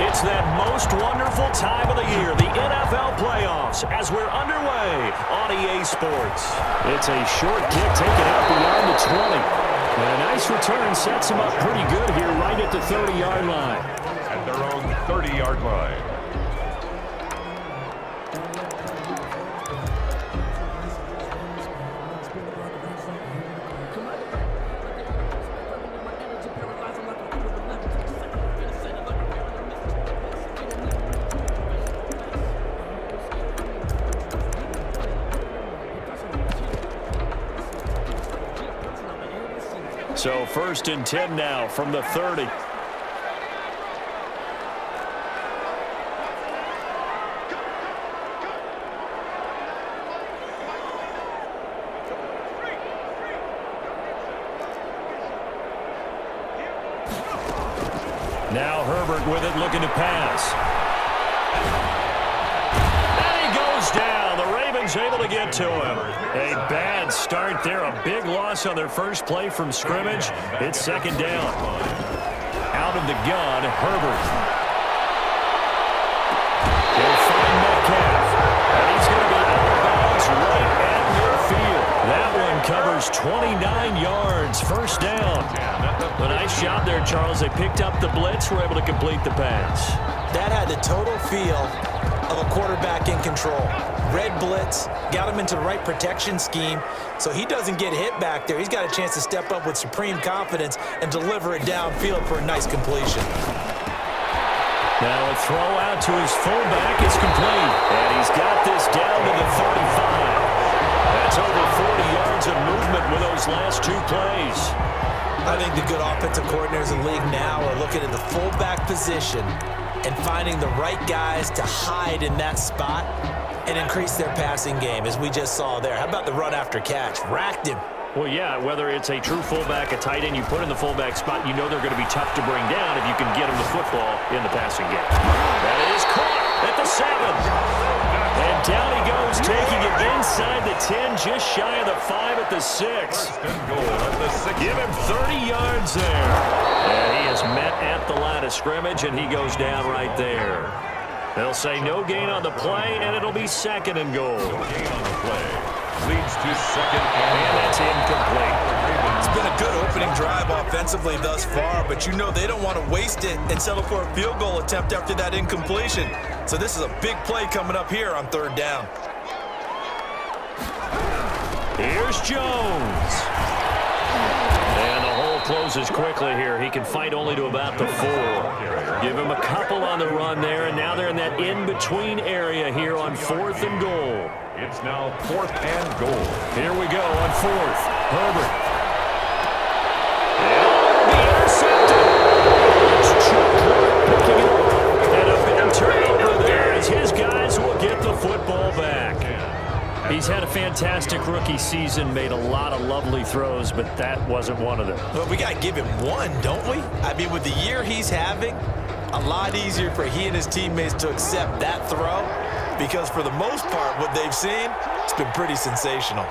It's that most wonderful time of the year, the NFL playoffs, as we're underway on EA Sports. It's a short kick taken out beyond the 20. And a nice return sets them up pretty good here right at the 30-yard line. At their own 30-yard line. So 1st and 10 now from the 30. Now Herbert with it, looking to pass. And he goes down. The Ravens able to get to him. A bad start there. A big loss on their first play from scrimmage. It's 2nd down. Out of the gun, Herbert. He'll find Metcalf. And he's going to be out of bounds right at midfield. That one covers 29 yards. 1st down. A nice job there, Charles. They picked up the blitz, were able to complete the pass. That had the total feel of a quarterback in control. Red blitz, got him into the right protection scheme, so he doesn't get hit back there. He's got a chance to step up with supreme confidence and deliver it downfield for a nice completion. Now a throw out to his fullback is complete, and he's got this down to the 35. That's over 40 yards of movement with those last 2 plays. I think the good offensive coordinators in the league now are looking at the fullback position and finding the right guys to hide in that spot and increase their passing game, as we just saw there. How about the run after catch? Racked him. Well, yeah, whether it's a true fullback, a tight end, you put in the fullback spot, you know they're going to be tough to bring down if you can get them the football in the passing game. That is caught at the 7. And down he goes, taking it inside the 10, just shy of the 5 at the 6. Give him 30 yards there. And he is met at the line of scrimmage, and he goes down right there. They'll say no gain on the play, and it'll be 2nd and goal. No gain on the play. Leads to 2nd and that's incomplete. It's been a good opening drive offensively thus far, but you know they don't want to waste it and settle for a field goal attempt after that incompletion. So this is a big play coming up here on 3rd down. Here's Jones. And the hole closes quickly here. He can fight only to about the 4. Give him a couple on the run there, and now they're in that in-between area here on 4th and goal. It's now 4th and goal. Here we go on 4th. Herbert. And it'll be intercepted. It's Chuck Clark picking it up. And a big turnover there as his guys will get the football back. He's had a fantastic rookie season, made a lot of lovely throws, but that wasn't one of them. Well, we got to give him one, don't we? I mean, with the year he's having, a lot easier for he and his teammates to accept that throw, because for the most part, what they've seen, it's been pretty sensational.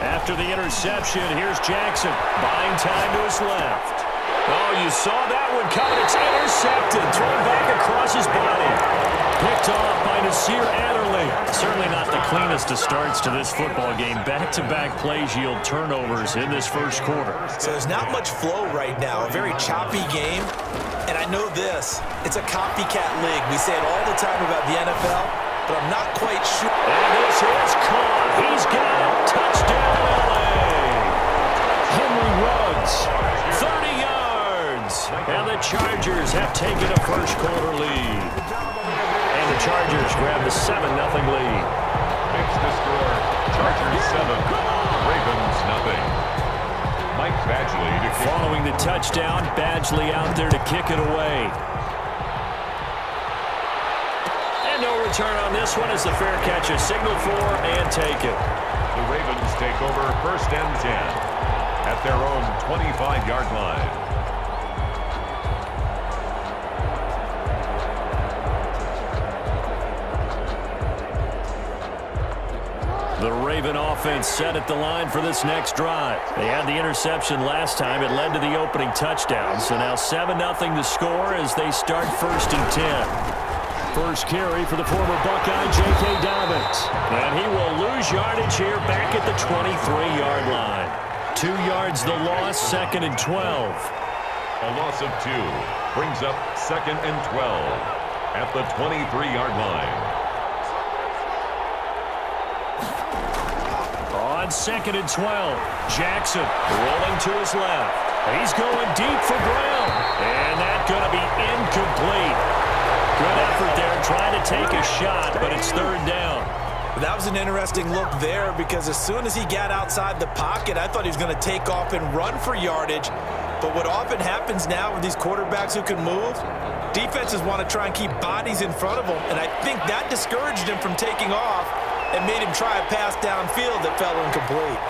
After the interception, here's Jackson, buying time to his left. Oh, you saw that one coming. It's intercepted, thrown back across his body. Picked off by Nasir Adderley. Certainly not the cleanest of starts to this football game. Back-to-back plays yield turnovers in this 1st quarter. So there's not much flow right now. A very choppy game. And I know this. It's a copycat league. We say it all the time about the NFL, but I'm not quite sure. And this is caught. He's got it. Touchdown, L.A. Henry Ruggs, 30 yards. And the Chargers have taken a 1st quarter lead. And the Chargers grab the 7-0 lead. It's the score. Chargers 7, Ravens 0. Mike Badgley to kick. Following the touchdown, Badgley out there to kick it away. And no return on this one as the fair catch is signaled for and taken. The Ravens take over 1st and 10 at their own 25-yard line. The Raven offense set at the line for this next drive. They had the interception last time. It led to the opening touchdown. So now 7-0 the score as they start 1st and 10. First carry for the former Buckeye, J.K. Dobbins. And he will lose yardage here back at the 23-yard line. 2 yards the loss, 2nd and 12. A loss of 2 brings up 2nd and 12 at the 23-yard line. On 2nd and 12, Jackson rolling to his left. He's going deep for Brown. And that's going to be incomplete. Good effort there trying to take a shot, but it's 3rd down. That was an interesting look there because as soon as he got outside the pocket, I thought he was going to take off and run for yardage. But what often happens now with these quarterbacks who can move, defenses want to try and keep bodies in front of them, and I think that discouraged him from taking off and made him try a pass downfield that fell incomplete.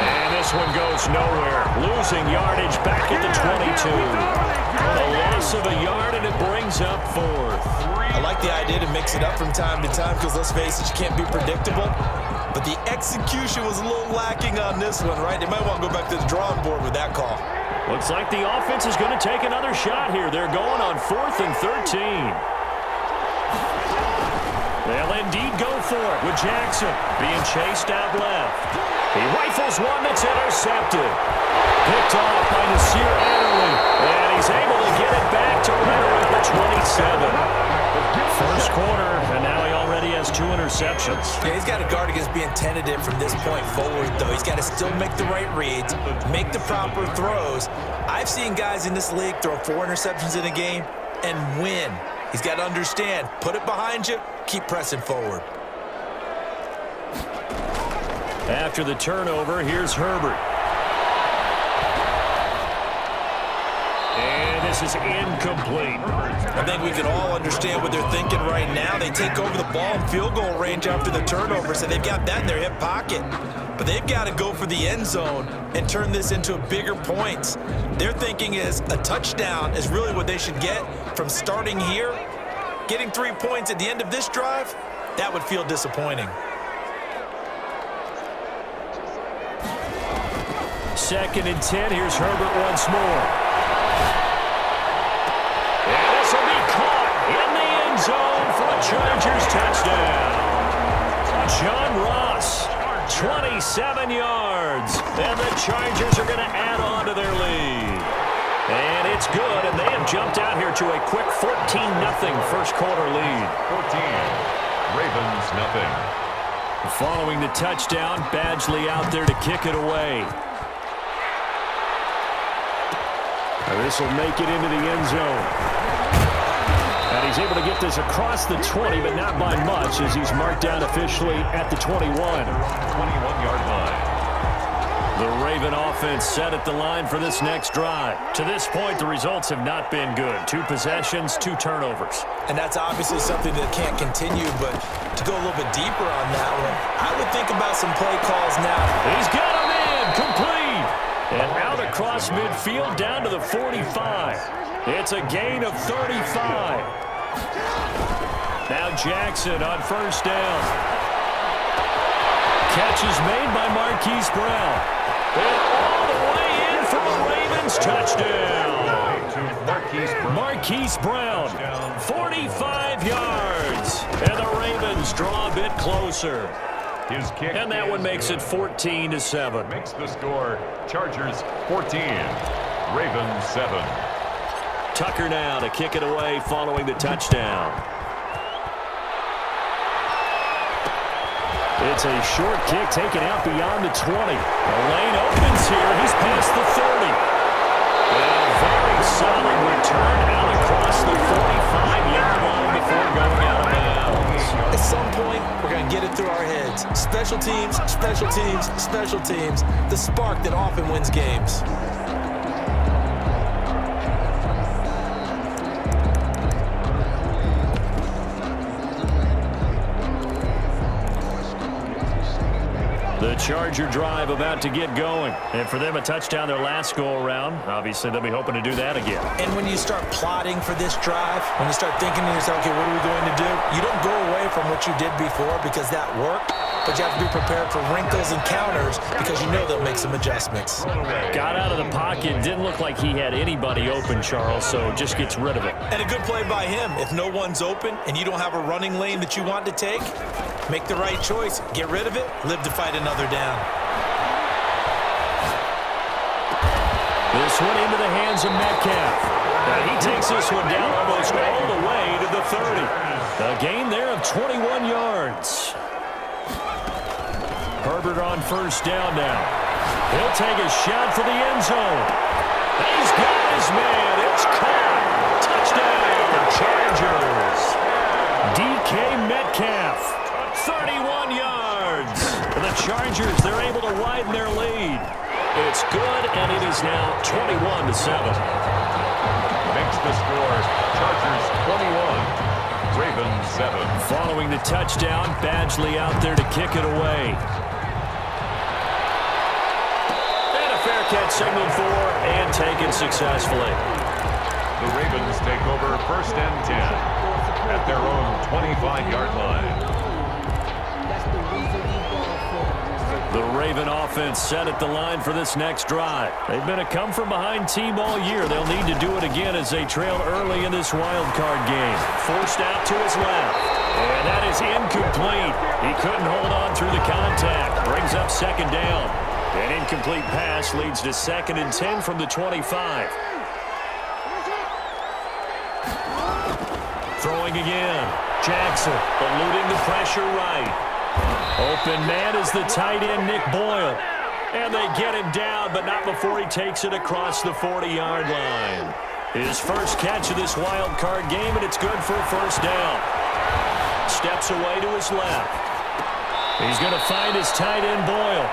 And this one goes nowhere. Losing yardage back at the 22. A loss of a yard, and it brings up 4th. I like the idea to mix it up from time to time because, let's face it, you can't be predictable. But the execution was a little lacking on this one, right? They might want to go back to the drawing board with that call. Looks like the offense is going to take another shot here. They're going on 4th and 13. They'll indeed go for it with Jackson being chased out left. He rifles one that's intercepted. Picked off by Nasir Adderley. And he's able to get it back to Renner at the 27. First quarter, and now he already has 2 interceptions. Yeah, he's got to guard against being tentative from this point forward, though. He's got to still make the right reads, make the proper throws. I've seen guys in this league throw 4 interceptions in a game and win. He's got to understand, put it behind you, keep pressing forward. After the turnover, here's Herbert. And this is incomplete. I think we can all understand what they're thinking right now. They take over the ball in field goal range after the turnover, so they've got that in their hip pocket. But they've got to go for the end zone and turn this into bigger points. Their thinking is a touchdown is really what they should get from starting here. Getting 3 points at the end of this drive, that would feel disappointing. 2nd and 10. Here's Herbert once more. And this will be caught in the end zone for a Chargers touchdown. John Ross, 27 yards. And the Chargers are going to add on to their lead. And it's good, and they have jumped out here to a quick 14-0 first quarter lead. 14, Ravens nothing. Following the touchdown, Badgley out there to kick it away. This will make it into the end zone. And he's able to get this across the 20, but not by much, as he's marked down officially at the 21. 21-yard line. The Raven offense set at the line for this next drive. To this point, the results have not been good. 2 possessions, 2 turnovers. And that's obviously something that can't continue, but to go a little bit deeper on that one, I would think about some play calls now. He's got him in, complete. And out across midfield down to the 45. It's a gain of 35. Now Jackson on first down. Catch is made by Marquise Brown. And all the way in for the Ravens touchdown. Marquise Brown, 45 yards. And the Ravens draw a bit closer. His kick and that one makes it 14-7. Makes the score Chargers 14, Ravens 7. Tucker now to kick it away following the touchdown. It's a short kick taken out beyond the 20. The lane opens here. He's past the 30. And a very solid return out across the 45-yard line before going out of bounds. At some point, we're going to get it through our heads. Special teams, special teams, special teams. The spark that often wins games. The Charger drive about to get going. And for them, a touchdown their last go-around. Obviously, they'll be hoping to do that again. And when you start plotting for this drive, when you start thinking to yourself, okay, what are we going to do? You don't go away from what you did before because that worked, but you have to be prepared for wrinkles and counters because you know they'll make some adjustments. Got out of the pocket. Didn't look like he had anybody open, Charles, so just gets rid of it. And a good play by him. If no one's open and you don't have a running lane that you want to take, make the right choice. Get rid of it. Live to fight another down. This one into the hands of Metcalf. And he takes this one down almost all the way to the 30. A gain there of 21 yards. Herbert on first down now. He'll take a shot for the end zone. He's got his man. It's caught. Touchdown, Chargers. DK Metcalf, 31 yards. The Chargers, they're able to widen their lead. It's good, and it is now 21-7. Makes the score. Chargers 21. Ravens 7. Following the touchdown, Badgley out there to kick it away. And a fair catch signaled for and taken successfully. The Ravens take over 1st and 10 at their own 25-yard line. The Raven offense set at the line for this next drive. They've been a come-from-behind team all year. They'll need to do it again as they trail early in this wild card game. Forced out to his left. And that is incomplete. He couldn't hold on through the contact. Brings up 2nd down. An incomplete pass leads to 2nd and 10 from the 25. Throwing again. Jackson eluding the pressure right. Open man is the tight end, Nick Boyle. And they get him down, but not before he takes it across the 40-yard line. His first catch of this wild card game, and it's good for a 1st down. Steps away to his left. He's going to find his tight end, Boyle.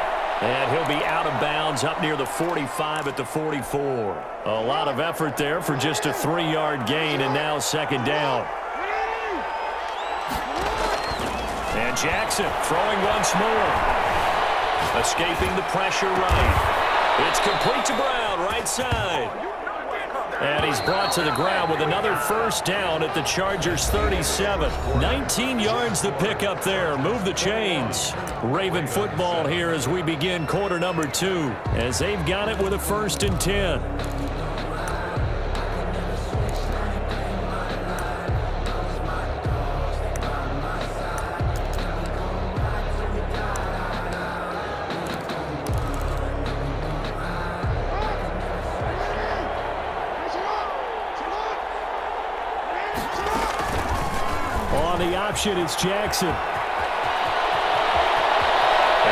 And he'll be out of bounds up near the 45 at the 44. A lot of effort there for just a 3-yard gain, and now 2nd down. And Jackson throwing once more. Escaping the pressure right. It's complete to Brown, right side. And he's brought to the ground with another 1st down at the Chargers 37. 19 yards to pick up there. Move the chains. Raven football here as we begin quarter number 2. As they've got it with a 1st and 10. The option is Jackson. And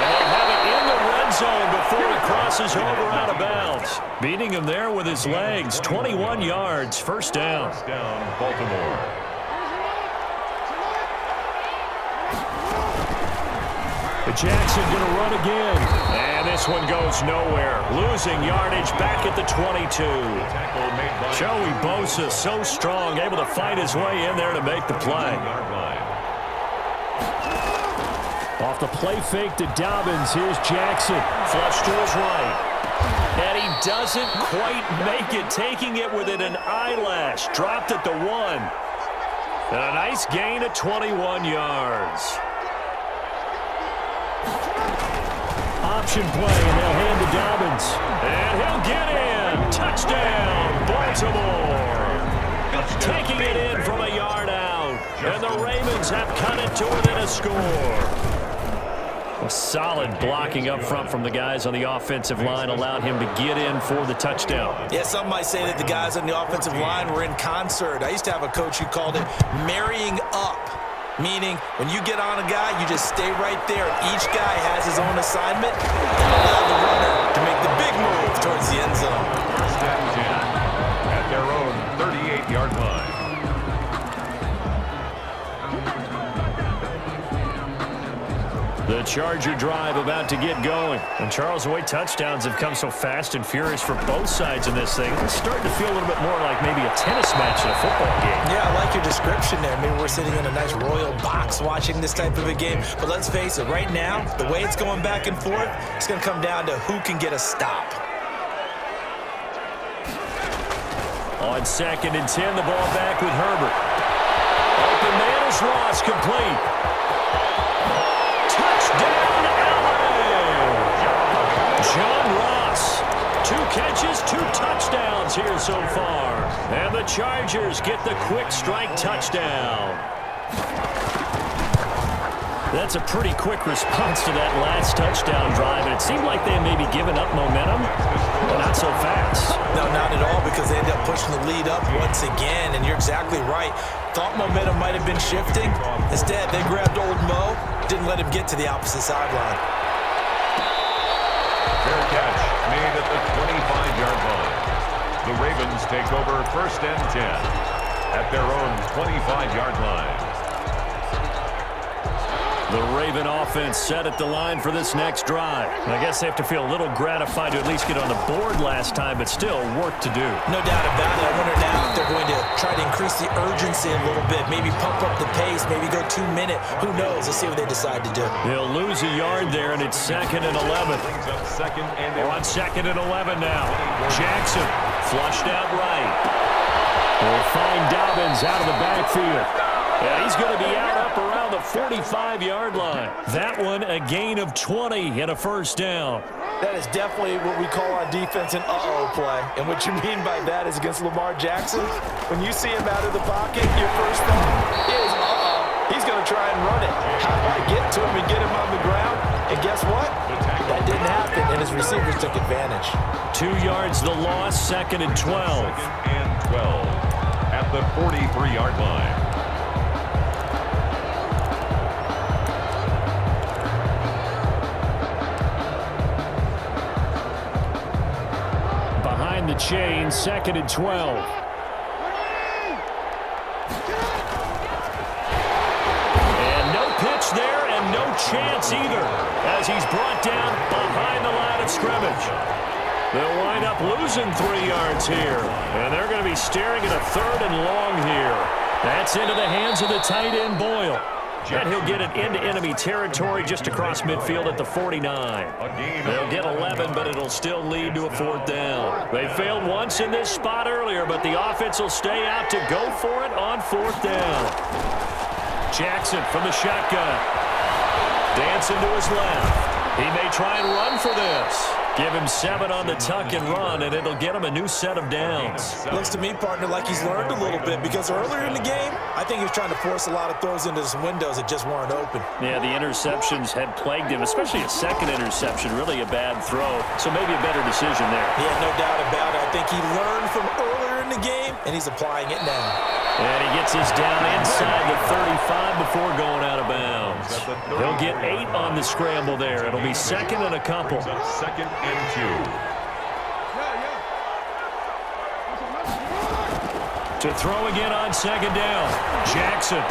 they'll have it in the red zone before he crosses over out of bounds. Beating him there with his legs. 21 yards, 1st down. 1st down, Baltimore. Jackson going to run again. And this one goes nowhere. Losing yardage back at the 22. Joey Bosa so strong, able to fight his way in there to make the play. Off the play fake to Dobbins, here's Jackson. Flush to his right. And he doesn't quite make it, taking it within an eyelash. Dropped at the 1. And a nice gain of 21 yards. Option play, and they'll hand to Dobbins. And he'll get in. Touchdown, Baltimore. Taking it in from a yard out. And the Ravens have cut it to within a score. A solid blocking up front from the guys on the offensive line allowed him to get in for the touchdown. Yeah, some might say that the guys on the offensive line were in concert. I used to have a coach who called it marrying up. Meaning, when you get on a guy, you just stay right there. Each guy has his own assignment and allow the runner to make the big move towards the end zone. 1st and 10 at their own 38-yard line. The Charger drive about to get going. And Charles, the way touchdowns have come so fast and furious for both sides in this thing, it's starting to feel a little bit more like maybe a tennis match in a football game. Yeah, I like your description there. Maybe we're sitting in a nice royal box watching this type of a game. But let's face it, right now, the way it's going back and forth, it's going to come down to who can get a stop. On 2nd and 10, the ball back with Herbert. Open man is Ross, complete. Touchdown, LA! John Ross. 2 catches, 2 touchdowns here so far. And the Chargers get the quick strike touchdown. That's a pretty quick response to that last touchdown drive. And it seemed like they may be giving up momentum, but not so fast. No, not at all, because they ended up pushing the lead up once again. And you're exactly right. Thought momentum might have been shifting. Instead, they grabbed old Mo, didn't let him get to the opposite sideline. Fair catch made at the 25-yard line. The Ravens take over 1st and 10 at their own 25-yard line. The Raven offense set at the line for this next drive. And I guess they have to feel a little gratified to at least get on the board last time, but still work to do. No doubt about it. I wonder now if they're going to try to increase the urgency a little bit, maybe pump up the pace, maybe go 2-minute. Who knows? Let's see what they decide to do. They'll lose a yard there, and it's 2nd and 11. On 2nd and 11 now. Jackson flushed out right. They'll find Dobbins out of the backfield. Yeah, he's going to be out up around the 45-yard line. That one a gain of 20 and a 1st down. That is definitely what we call on defense an uh-oh play. And what you mean by that is against Lamar Jackson, when you see him out of the pocket, your first thought is, uh-oh, he's going to try and run it. How do I get to him and get him on the ground? And guess what? That didn't happen, and his receivers took advantage. 2 yards the loss, 2nd and 12. 2nd and 12 at the 43-yard line. The chain, 2nd and 12. And no pitch there and no chance either as he's brought down behind the line of scrimmage. They'll wind up losing 3 yards here. And they're going to be staring at a 3rd and long here. That's into the hands of the tight end Boyle. And he'll get it into enemy territory just across midfield at the 49. They'll get 11, but it'll still lead to a 4th down. They failed once in this spot earlier, but the offense will stay out to go for it on 4th down. Jackson from the shotgun. Dancing to his left. He may try and run for this. Give him 7 on the tuck and run, and it'll get him a new set of downs. Looks to me, partner, like he's learned a little bit, because earlier in the game, I think he was trying to force a lot of throws into some windows that just weren't open. Yeah, the interceptions had plagued him, especially a 2nd interception, really a bad throw. So maybe a better decision there. Yeah, no doubt about it. I think he learned from earlier in the game, and he's applying it now. And he gets his down inside the 35 before going out of bounds. He'll get 8 on the scramble there. It'll be 2nd and a couple. 2nd and 2. To throw again on 2nd down. Jackson.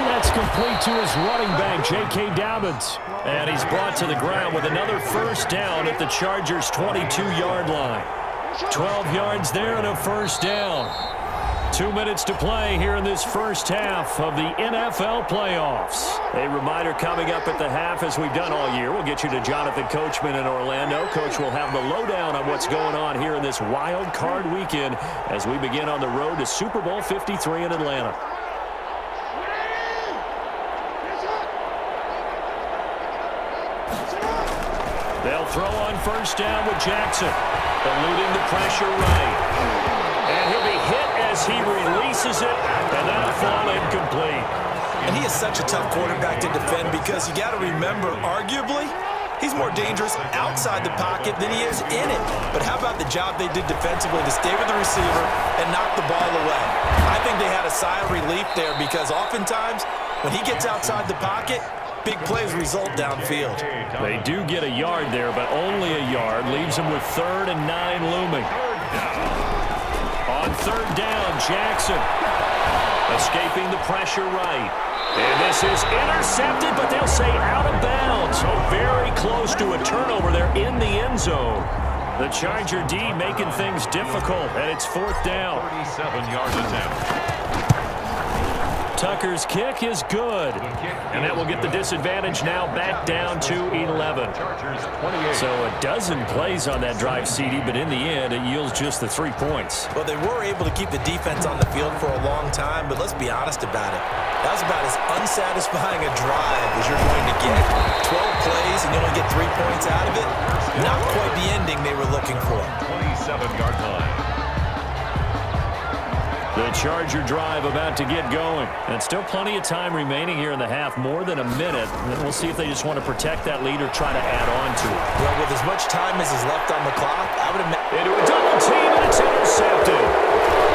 That's complete to his running back, J.K. Dobbins. And he's brought to the ground with another 1st down at the Chargers' 22-yard line. 12 yards there and a 1st down. 2 minutes to play here in this first half of the NFL playoffs. A reminder coming up at the half, as we've done all year. We'll get you to Jonathan Coachman in Orlando. Coach will have the lowdown on what's going on here in this wild card weekend as we begin on the road to Super Bowl 53 in Atlanta. They'll throw on 1st down with Jackson, eluding the pressure right. And he'll be hit as he releases it, and that'll fall incomplete. And he is such a tough quarterback to defend, because you got to remember, arguably, he's more dangerous outside the pocket than he is in it. But how about the job they did defensively to stay with the receiver and knock the ball away? I think they had a sigh of relief there, because oftentimes when he gets outside the pocket, big plays result downfield. They do get a yard there, but only a yard. Leaves them with 3rd and 9 looming. On 3rd down, Jackson escaping the pressure right. And this is intercepted, but they'll say out of bounds. So very close to a turnover there in the end zone. The Charger D making things difficult, and it's fourth down. 37-yard attempt. Tucker's kick is good. And that will get the disadvantage now back down to 11. So a dozen plays on that drive, CD, but in the end, it yields just the 3 points. Well, they were able to keep the defense on the field for a long time, but let's be honest about it. That was about as unsatisfying a drive as you're going to get. 12 plays and you only get 3 points out of it. Not quite the ending they were looking for. 27-yard line. The Charger drive about to get going. And still plenty of time remaining here in the half, more than a minute. And we'll see if they just want to protect that lead or try to add on to it. Well, with as much time as is left on the clock, I would imagine. Into a double team, and it's intercepted.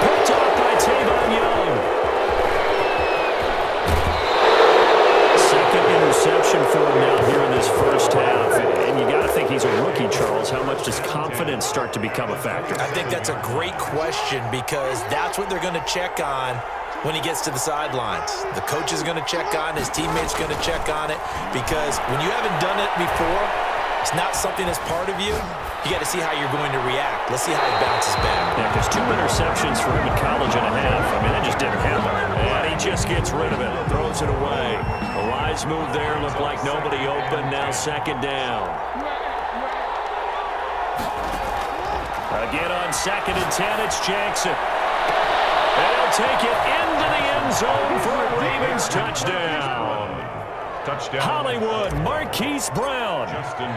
Picked off by Tavon Young. Second interception for him now here in this first half. And you got to think he's a rookie, Charles. How much does confidence start to become a factor? I think that's a great question because that's what they're going to check on when he gets to the sidelines. The coach is going to check on, his teammates going to check on it, because when you haven't done it before, it's not something that's part of you. You got to see how you're going to react. Let's see how he bounces back. Yeah, because 2 interceptions for him in college and a half. I mean, that just didn't happen. And he just gets rid of it, throws it away. A wise move there, looked like nobody open. Now second down. Again on 2nd and 10, it's Jackson. And he'll take it into the end zone for a Ravens touchdown. Hollywood Marquise Brown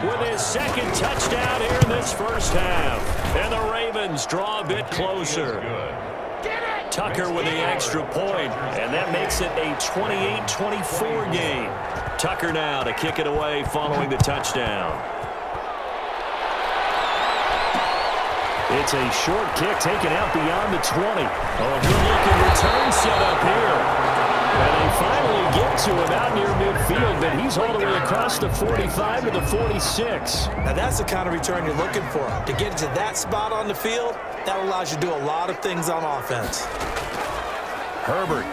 with his second touchdown here in this first half. And the Ravens draw a bit closer. Tucker with the extra point, and that makes it a 28-24 game. Tucker now to kick it away following the touchdown. It's a short kick taken out beyond the 20. Oh, good-looking return set up here. And they finally get to him out near midfield, but he's all the way across the 45 to the 46. Now, that's the kind of return you're looking for. To get to that spot on the field, that allows you to do a lot of things on offense. Herbert.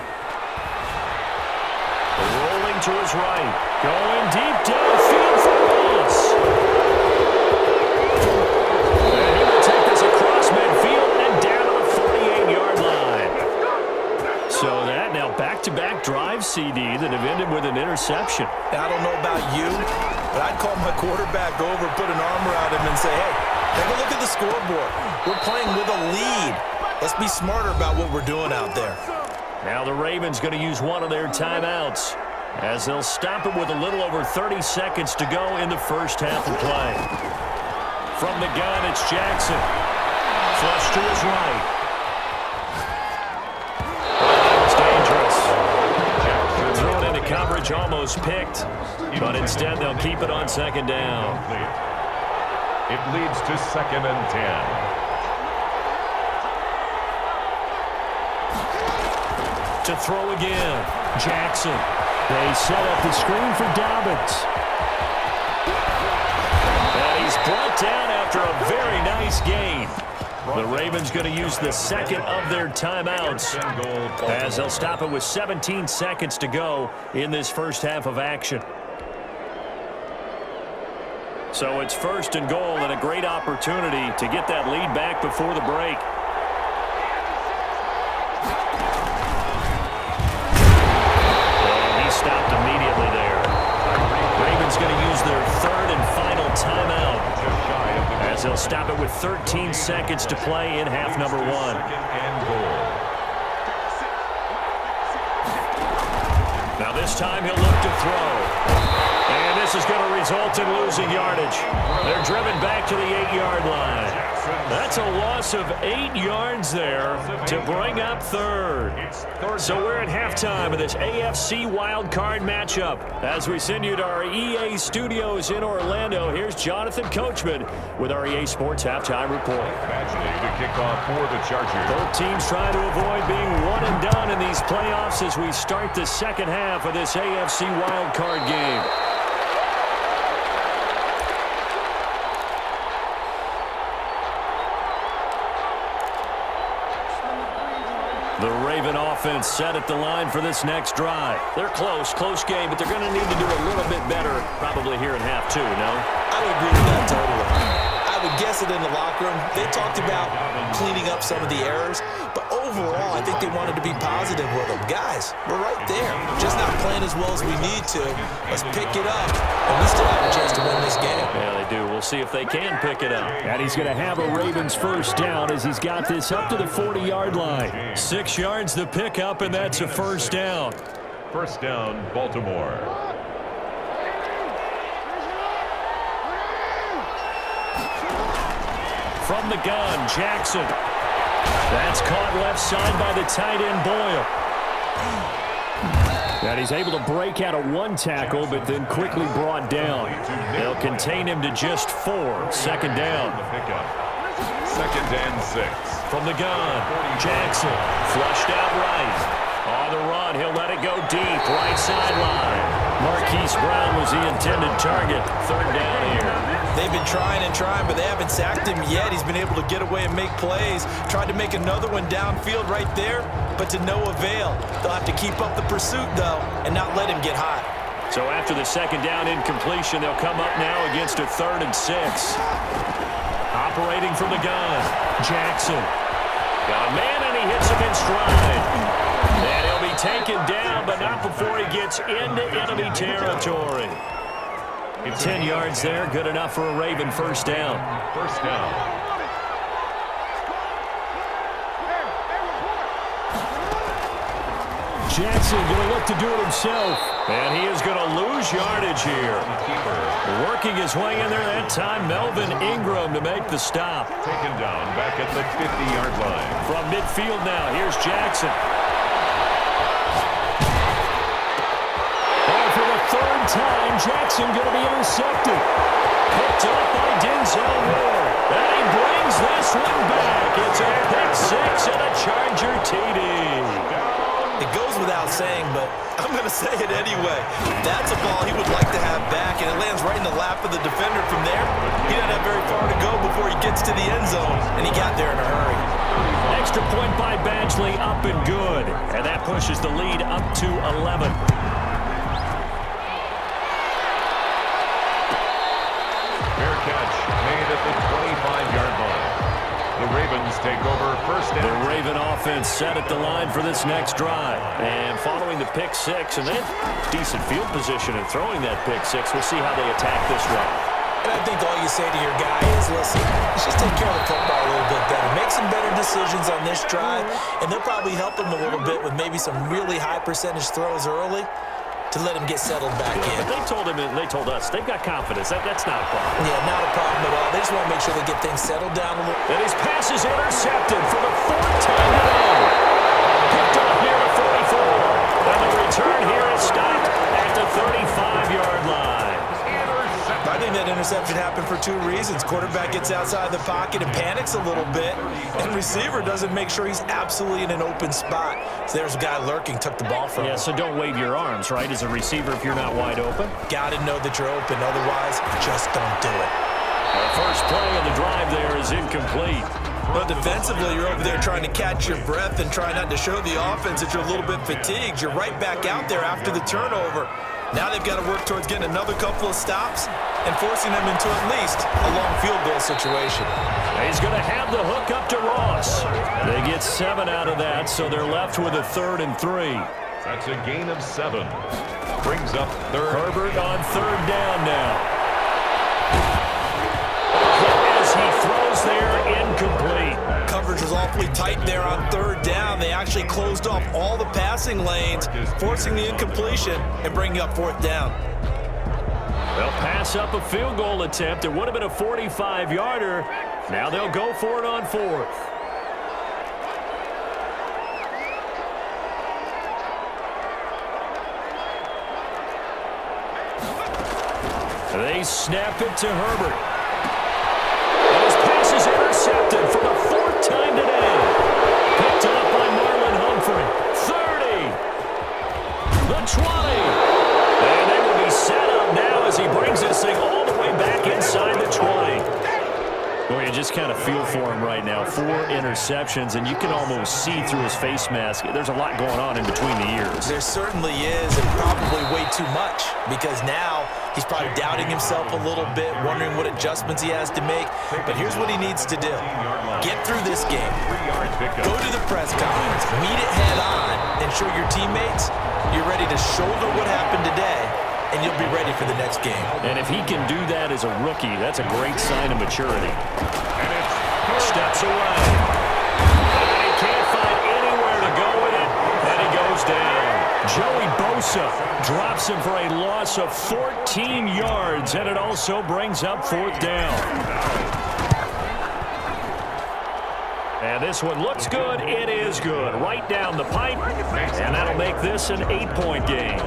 Rolling to his right. Going deep downfield for Wallace. And he will take this across midfield and down to the 48-yard line. So that now back-to-back drive, CD, that have ended with an interception. Now, I don't know about you, but I'd call my quarterback over, put an arm around him, and say, hey, take a look at the scoreboard. We're playing with a lead. Let's be smarter about what we're doing out there. Now the Ravens going to use one of their timeouts as they'll stop it with a little over 30 seconds to go in the first half of play. From the gun, it's Jackson. Flush to his right. It's dangerous. Thrown into coverage, almost picked, but instead they'll keep it on second down. It leads to 2nd and 10. To throw again, Jackson. They set up the screen for Dobbins. And he's brought down after a very nice gain. The Ravens going to use the second of their timeouts as they'll stop it with 17 seconds to go in this first half of action. So it's 1st and goal and a great opportunity to get that lead back before the break. Stopped immediately there. Ravens going to use their 3rd and final timeout as they'll stop it with 13 seconds to play in half number 1. Now this time he'll look to throw. And this is going to result in losing yardage. They're driven back to the 8-yard line. That's a loss of 8 yards there to bring up 3rd. So we're at halftime of this AFC wildcard matchup. As we send you to our EA studios in Orlando, here's Jonathan Coachman with our EA Sports Halftime Report. To kick off for the Chargers. Both teams trying to avoid being one and done in these playoffs as we start the second half of this AFC wildcard game. The Raven offense set at the line for this next drive. They're close game, but they're going to need to do a little bit better probably here in half two, no? I would agree with that totally. I would guess it in the locker room. They talked about cleaning up some of the errors, but overall, I think they wanted to be positive with them. Guys, we're right there. Just not playing as well as we need to. Let's pick it up, and we still have a chance to win this game. Yeah, they do. We'll see if they can pick it up. And he's going to have a Ravens first down as he's got this up to the 40-yard line. 6 yards the pickup, and that's a first down. First down, Baltimore. From the gun, Jackson. That's caught left side by the tight end, Boyle. And he's able to break out of one tackle, but then quickly brought down. They'll contain him to just 4. Second down. Second and 6. From the gun, Jackson. Flushed out right. On the run, he'll let it go deep. Right sideline. Marquise Brown was the intended target. Third down here. They've been trying and trying, but they haven't sacked him yet. He's been able to get away and make plays. Tried to make another one downfield right there, but to no avail. They'll have to keep up the pursuit, though, and not let him get hot. So after the second down incompletion, they'll come up now against a 3rd and 6. Operating from the gun, Jackson. Got a man, and he hits him in stride. And he'll be taken down, but not before he gets into enemy territory. 10 yards there, good enough for a Raven first down. First down. Jackson going to look to do it himself. And he is going to lose yardage here. Working his way in there that time, Melvin Ingram to make the stop. Taken down back at the 50-yard line. From midfield now, here's Jackson. For the 3rd time, Jackson going to be intercepted. Picked up by Denzel Ward. And he brings this one back. It's a pick 6 and a Charger TD. It goes without saying, but I'm going to say it anyway. That's a ball he would like to have back, and it lands right in the lap of the defender from there. He doesn't have very far to go before he gets to the end zone, and he got there in a hurry. Extra point by Badgley, up and good. And that pushes the lead up to 11. Catch made at the 25-yard line. The Ravens take over first down. The Raven offense set at the line for this next drive. And following the pick 6, and then decent field position in throwing that pick 6, we'll see how they attack this drive. And I think all you say to your guy is, listen, let's just take care of the football a little bit better. Make some better decisions on this drive, and they'll probably help him a little bit with maybe some really high percentage throws early to let him get settled back in. But they told us they've got confidence. That's not a problem. Yeah, not a problem at all. They just want to make sure they get things settled down a little. And his pass is intercepted for the 4th time today. Picked up near the 44. And the return here is stopped at the 35-yard line. I think that interception happened for 2 reasons. Quarterback gets outside the pocket and panics a little bit, and receiver doesn't make sure he's absolutely in an open spot. So there's a guy lurking, took the ball from him. Yeah, so don't wave your arms, right, as a receiver if you're not wide open. Got to know that you're open. Otherwise, just don't do it. The first play of the drive there is incomplete. But defensively, you're over there trying to catch your breath and try not to show the offense that you're a little bit fatigued. You're right back out there after the turnover. Now they've got to work towards getting another couple of stops and forcing them into at least a long field goal situation. He's going to have the hook up to Ross. They get 7 out of that, so they're left with a 3rd and 3. That's a gain of 7. Brings up 3rd. Herbert on 3rd down now. As he throws there, incomplete. Coverage was awfully tight there on 3rd down. They actually closed off all the passing lanes, forcing the incompletion and bringing up 4th down. They'll pass up a field goal attempt. It would have been a 45-yarder. Now they'll go for it on 4th. They snap it to Herbert. And his pass is intercepted for the 4th time today. Picked up by Marlon Humphrey. 30. The 20. And they will be set up now as he brings this thing all the way back inside the 20. Well, you just kind of feel for him right now. 4 interceptions, and you can almost see through his face mask. There's a lot going on in between the ears. There certainly is, and probably way too much, because now he's probably doubting himself a little bit, wondering what adjustments he has to make. But here's what he needs to do. Get through this game. Go to the press conference. Meet it head on, and show your teammates you're ready to shoulder what happened today, and you'll be ready for the next game. And if he can do that as a rookie, that's a great sign of maturity. Steps away. And he can't find anywhere to go with it, and he goes down. Joey Bosa drops him for a loss of 14 yards, and it also brings up 4th down. And this one looks good. It is good. Right down the pipe, and that'll make this an 8-point game.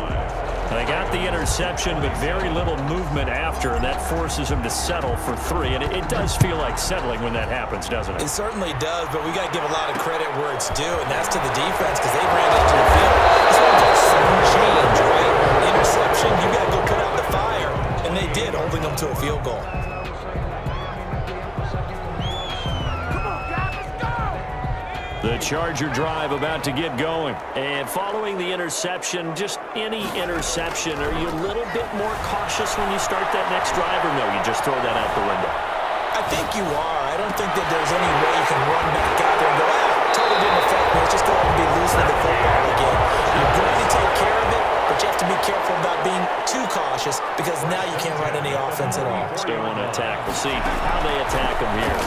They got the interception, but very little movement after, and that forces him to settle for 3. And it does feel like settling when that happens, doesn't it? It certainly does, but we got to give a lot of credit where it's due, and that's to the defense, because they ran into the field. This one was some change, right? Interception, you got to go put out the fire, and they did, holding them to a field goal. The Charger drive about to get going. And following the interception, just any interception, are you a little bit more cautious when you start that next drive, or no, you just throw that out the window? I think you are. I don't think that there's any way you can run back out there and go, totally didn't affect me. Let's just go ahead and be loose with the football again. You're going to take care of it, but you have to be careful about being too cautious, because now you can't run any offense at all. Still want to attack. We'll see how they attack him here.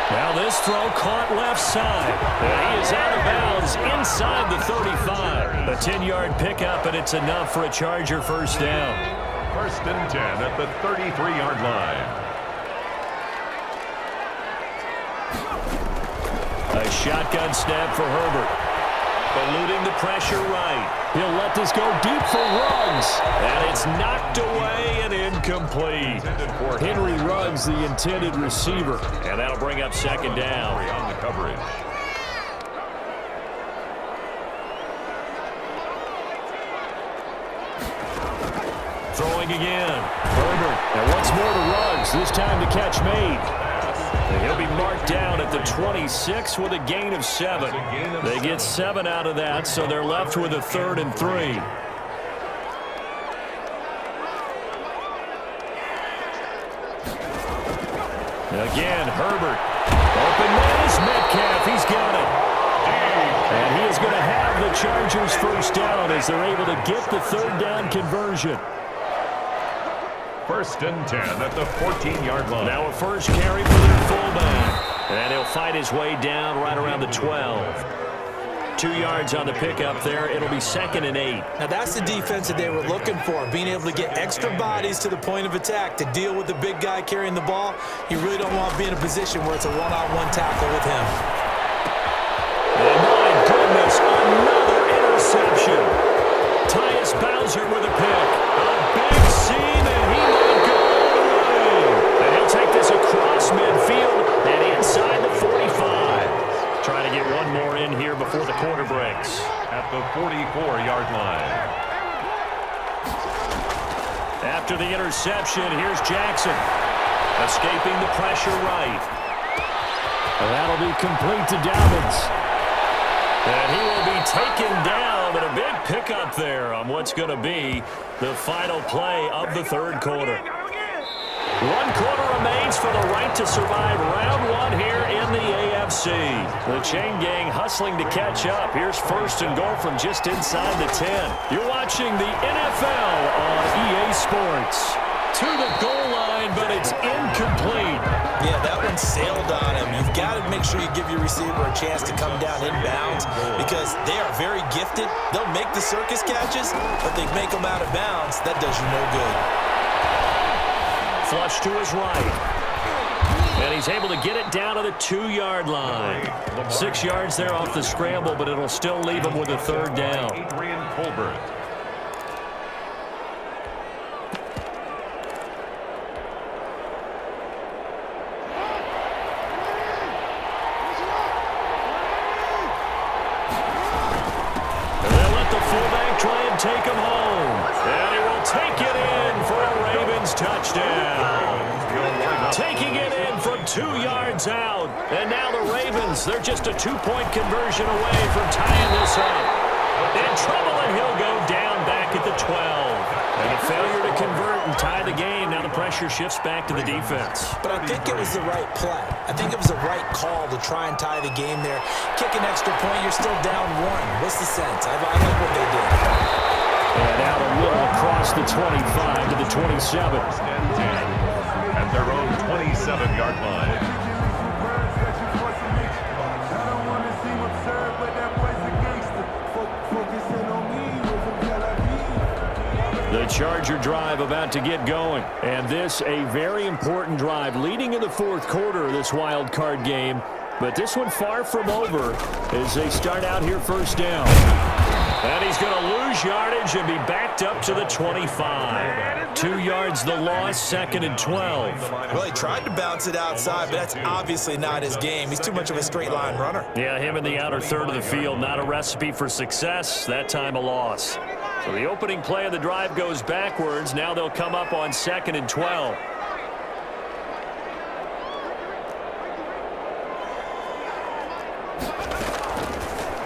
Now this throw caught left side. And he is out of bounds inside the 35. A 10-yard pickup, and it's enough for a Charger 1st down. 1st and 10 at the 33-yard line. A shotgun snap for Herbert. Eluding the pressure right. He'll let this go deep for Ruggs. And it's knocked away and incomplete. Henry Ruggs, the intended receiver. And that'll bring up 2nd down. On the coverage. Throwing again. Herbert. And once more to Ruggs. This time the catch made. And he'll be marked down at the 26 with a gain of 7. They get 7 out of that, so they're left with a 3rd and 3. Again, Herbert. Open man is Metcalf. He's got it. And he is going to have the Chargers 1st down as they're able to get the 3rd down conversion. 1st and 10 at the 14-yard line. Now a first carry for their fullback. And he'll fight his way down right around the 12. 2 yards on the pickup there. It'll be 2nd and 8. Now that's the defense that they were looking for, being able to get extra bodies to the point of attack to deal with the big guy carrying the ball. You really don't want to be in a position where it's a one-on-one tackle with him. And my goodness, another interception. Tyus Bowser with a pick. A big seam, and he might go all the way. And he'll take this across midfield and inside the 45. Trying to get one more in here before the quarter breaks. At the 44-yard line. After the interception, here's Jackson. Escaping the pressure right. And that'll be complete to Dobbins. And he will be taken down, but a big pickup there on what's going to be the final play of the 3rd quarter. 1 quarter remains for the right to survive round 1 here in the AFC. The chain gang hustling to catch up. Here's 1st and goal from just inside the 10. You're watching the NFL on EA Sports. To the goal line, but it's incomplete. Yeah, that one sailed on him. You've got to make sure you give your receiver a chance to come down inbounds, because they are very gifted. They'll make the circus catches, but they make them out of bounds. That does you no good. Flush to his right. And he's able to get it down to the 2-yard line. 6 yards there off the scramble, but it'll still leave him with a 3rd down. Adrian Colbert. Take him home, and he will take it in for a Ravens touchdown. 2 yards out. And now the Ravens, they're just a 2-point conversion away from tying this up. In trouble, and he'll go down back at the 12. And a failure to convert and tie the game. Now the pressure shifts back to the defense. But I think it was the right play. I think it was the right call to try and tie the game there. Kick an extra point, you're still down 1. What's the sense? I like what they did. And out a little across the 25 to the 27. At their own 27-yard line. The Charger drive about to get going. And this a very important drive leading in the fourth quarter of this wild card game. But this one far from over as they start out here first down. And he's going to lose yardage and be backed up to the 25. 2 yards the loss, 2nd and 12. Well, he tried to bounce it outside, but that's obviously not his game. He's too much of a straight line runner. Yeah, him in the outer third of the field, not a recipe for success. That time a loss. So the opening play of the drive goes backwards. Now they'll come up on 2nd and 12.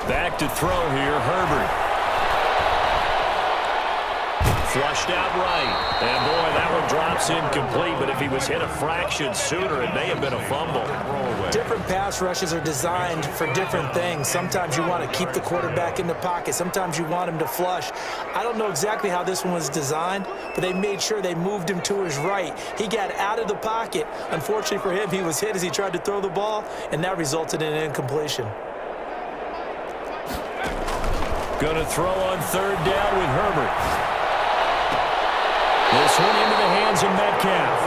Back to throw here, Herbert. Flushed out right. And, boy, that one drops incomplete. But if he was hit a fraction sooner, it may have been a fumble. Different pass rushes are designed for different things. Sometimes you want to keep the quarterback in the pocket. Sometimes you want him to flush. I don't know exactly how this one was designed, but they made sure they moved him to his right. He got out of the pocket. Unfortunately for him, he was hit as he tried to throw the ball, and that resulted in an incompletion. Going to throw on 3rd down with Herbert. This one into the hands of Metcalf.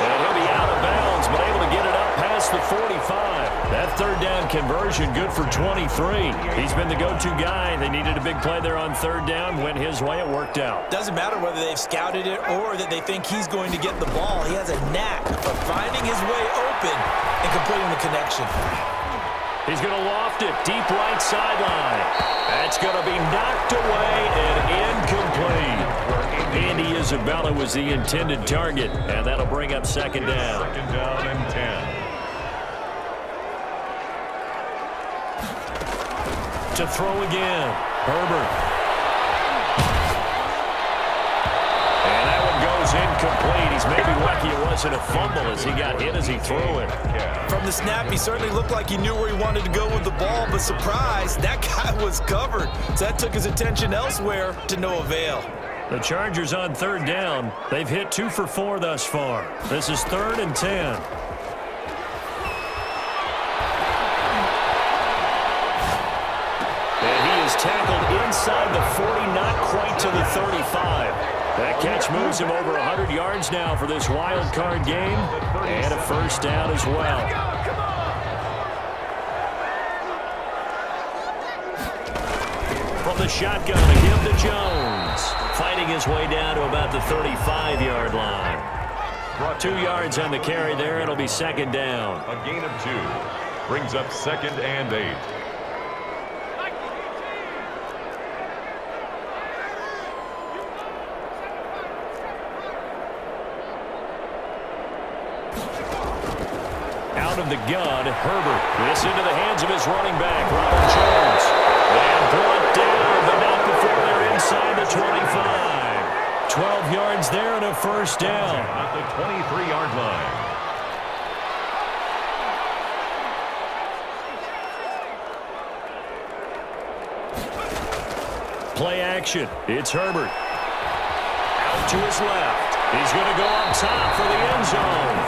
And he'll be out of bounds, but able to get it up past the 45. That 3rd down conversion good for 23. He's been the go-to guy. They needed a big play there on 3rd down. Went his way. It worked out. Doesn't matter whether they've scouted it or that they think he's going to get the ball. He has a knack of finding his way open and completing the connection. He's going to loft it deep right sideline. That's going to be knocked away and incomplete. Andy Isabella was the intended target, and that'll bring up 2nd down. 2nd down and 10. To throw again, Herbert. And that one goes incomplete. He's maybe lucky it wasn't a fumble as he got hit as he threw it. From the snap, he certainly looked like he knew where he wanted to go with the ball, but surprise, that guy was covered. So that took his attention elsewhere to no avail. The Chargers on 3rd down. They've hit 2 for 4 thus far. This is 3rd and 10. And he is tackled inside the 40, not quite to the 35. That catch moves him over 100 yards now for this wild card game. And a 1st down as well. From the shotgun, a give to Jones. Fighting his way down to about the 35-yard line. 2 yards on the carry there. It'll be 2nd down. A gain of 2. Brings up 2nd and 8. Out of the gun, Herbert. This into the hands of his running back, Robert Jones. And brought down, but not before they're inside the 25. 12 yards there and a 1st down. At the 23-yard line. Play action. It's Herbert. Out to his left. He's going to go up top for the end zone.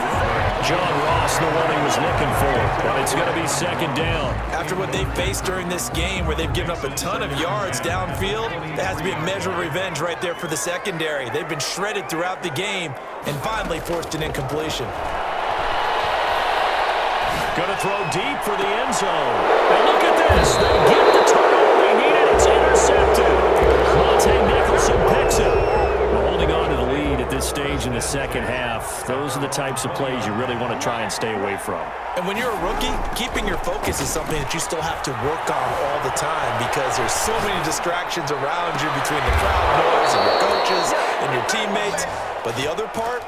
John Ross, the one he was looking for, but it's going to be 2nd down. After what they've faced during this game where they've given up a ton of yards downfield, there has to be a measure of revenge right there for the secondary. They've been shredded throughout the game and finally forced an incompletion. Going to throw deep for the end zone. And look at this. They get the turnover they needed. It's intercepted. Monte Nicholson picks it. Holding on to the lead at this stage in the 2nd half. Those are the types of plays you really want to try and stay away from. And when you're a rookie, keeping your focus is something that you still have to work on all the time because there's so many distractions around you between the crowd noise and your coaches and your teammates. But the other part,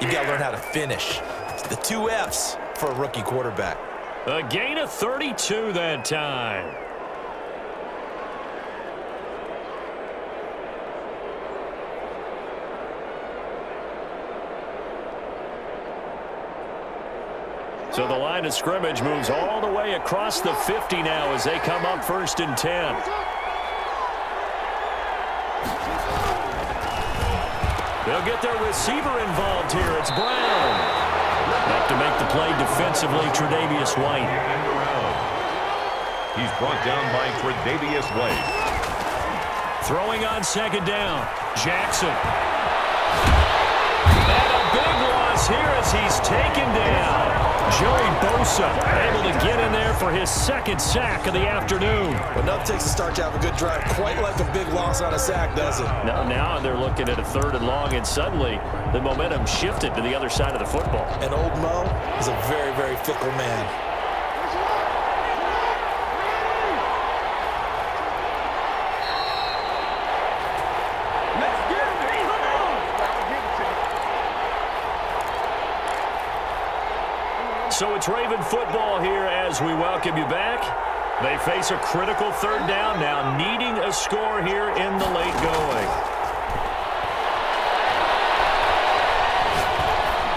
you've got to learn how to finish. It's the 2 F's. for a rookie quarterback. A gain of 32 that time. So the line of scrimmage moves all the way across the 50 now as they come up 1st and 10. They'll get their receiver involved here. It's Brown. Back to make the play defensively, Tre'Davious White. He's brought down by Tre'Davious White. Throwing on 2nd down. Jackson. And a big loss here as he's taken down. Joey Bosa able to get in there for his 2nd sack of the afternoon. But nothing takes a start to have a good drive, quite like a big loss on a sack, does it? Now they're looking at a 3rd and long, and suddenly the momentum shifted to the other side of the football. And old Mo is a very, very fickle man. So it's Raven football here as we welcome you back. They face a critical 3rd down now, needing a score here in the late going.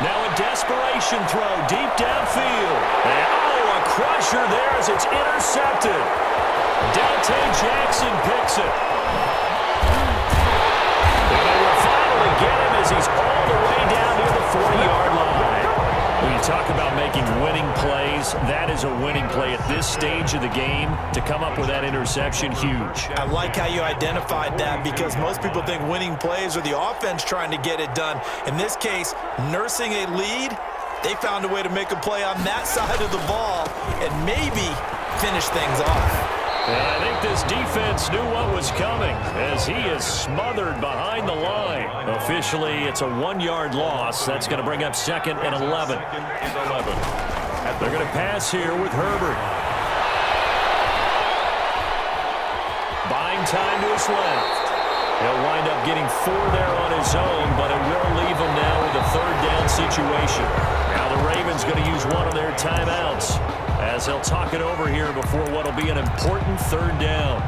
Now a desperation throw deep downfield. And a crusher there as it's intercepted. Dante Jackson picks it. And they will finally get him as he's all the way down near the 40-yard line. When you talk about making winning plays, that is a winning play at this stage of the game. To come up with that interception, huge. I like how you identified that because most people think winning plays are the offense trying to get it done. In this case, nursing a lead, they found a way to make a play on that side of the ball and maybe finish things off. And I think this defense knew what was coming as he is smothered behind the line. Officially, it's a 1-yard loss. That's going to bring up 2nd and 11. They're going to pass here with Herbert. Buying time to his left. He'll wind up getting 4 there on his own, but it will leave him now with a 3rd down situation. Now the Ravens going to use one of their timeouts as they'll talk it over here before what will be an important 3rd down.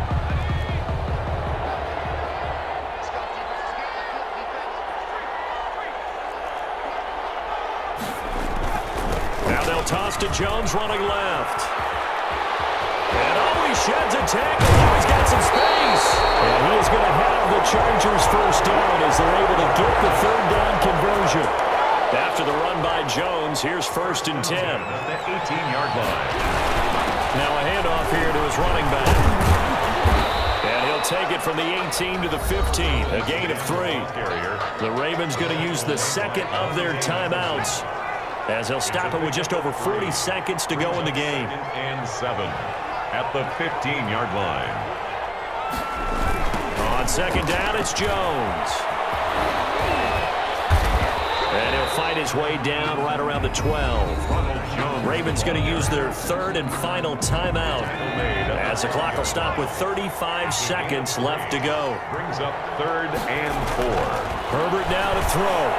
Now they'll toss to Jones running left. And he sheds a tackle. Now he's got some space. And he is going to have the Chargers 1st down as they're able to get the 3rd down conversion. After the run by Jones, here's 1st and 10. The 18-yard line. Now a handoff here to his running back. And he'll take it from the 18 to the 15, a gain of 3. The Ravens going to use the 2nd of their timeouts as they'll stop it with just over 40 seconds to go in the game. 2nd and 7 at the 15-yard line. On 2nd down, it's Jones. And he'll fight his way down right around the 12. Ravens going to use their 3rd and final timeout as the clock will stop with 35 seconds left to go. Brings up 3rd and 4. Herbert now to throw.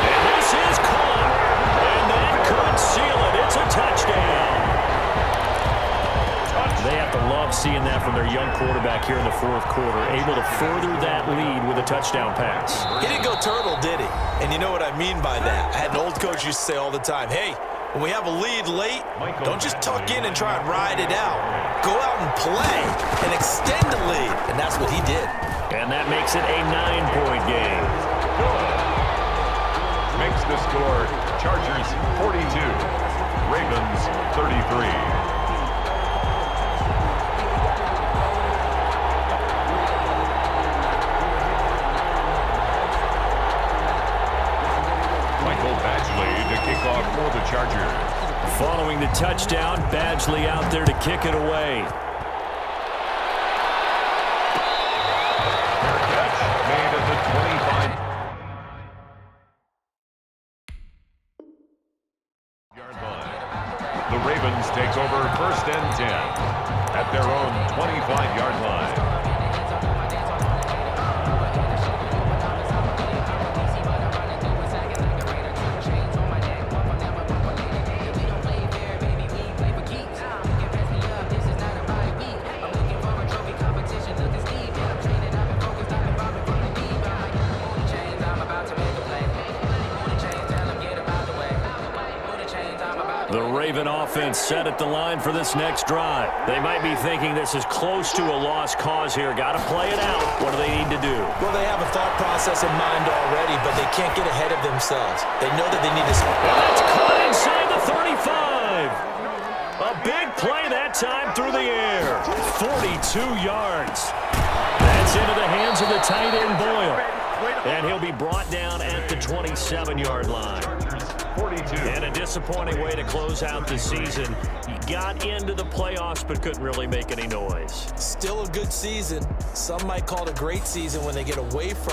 And this is caught. And that could seal it. It's a touchdown. They have to love seeing that from their young quarterback here in the 4th quarter, able to further that lead with a touchdown pass. He didn't go turtle, did he? And you know what I mean by that. I had an old coach used to say all the time, hey, when we have a lead late, don't just tuck in and try and ride it out. Go out and play and extend the lead. And that's what he did. And that makes it a 9-point game. Makes the score Chargers 42, Ravens 33. To kick off for the Chargers. Following the touchdown, Badgley out there to kick it away. Fair catch made at the 25-yard line. The Ravens take over 1st and 10 at their own 25-yard line. Raven offense set at the line for this next drive. They might be thinking this is close to a lost cause here. Got to play it out. What do they need to do? Well, they have a thought process in mind already, but they can't get ahead of themselves. They know that they need to score. That's caught inside the 35. A big play that time through the air. 42 yards. That's into the hands of the tight end, Boyle. And he'll be brought down at the 27-yard line. 42. And a disappointing way to close out the season. You got into the playoffs but couldn't really make any noise. Still a good season. Some might call it a great season when they get away from